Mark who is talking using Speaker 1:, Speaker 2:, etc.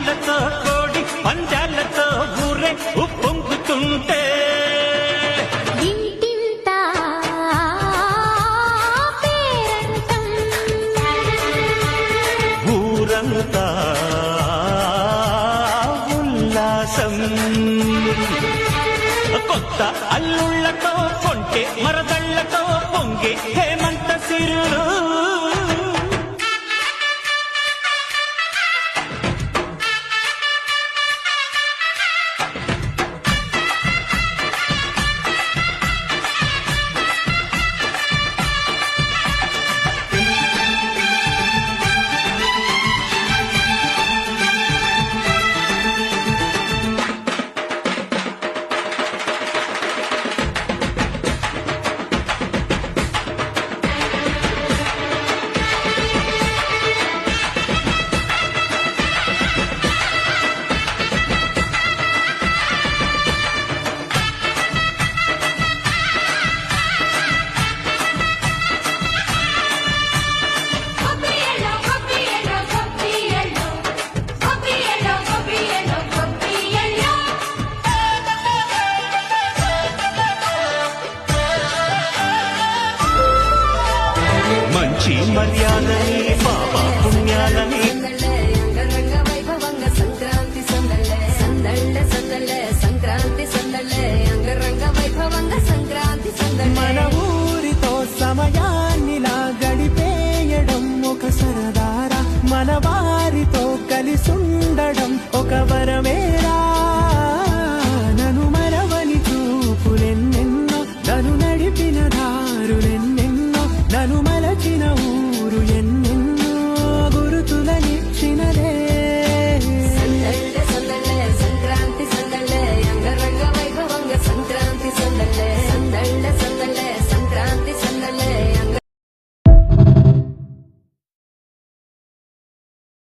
Speaker 1: కళ్యాణాలతో కోడి పందాలతో ఊరే ఉప్పొంగుతుంటే
Speaker 2: ఇంటింత పేరంటం
Speaker 1: ఊరంతా ఉల్లాసం కొత్త అల్లుళ్ళతో కొంటే మరదళ్లతో పొంగే హేమంత సిరులు మంచి మర్యాదని పాప పుణ్యాలని
Speaker 2: అంగరంగ వైభవంగ సంక్రాంతి సందళ్ళే సందళ్ళే సందళ్ళే సంక్రాంతి సందళ్ళే అంగరంగ వైభవంగ సంక్రాంతి సందళ్ళే
Speaker 3: మన ఊరితో సమయాన్నిలా గడిపేయడం ఒక సరదారా మన వారితో కలిసుండడం ఒక వరమేరా నన్ను మరవని చూపులెన్నెన్నో నన్ను నడిపిన దారులెన్నెన్నో నన్ను మలచిన ఊరు ఎన్నెన్నో గురుతులనిచ్చినదే
Speaker 2: సందళ్ళే సందళ్ళే సంక్రాంతి సందళ్ళే అంగరంగ వైభవంగ సంక్రాంతి సందళ్ళే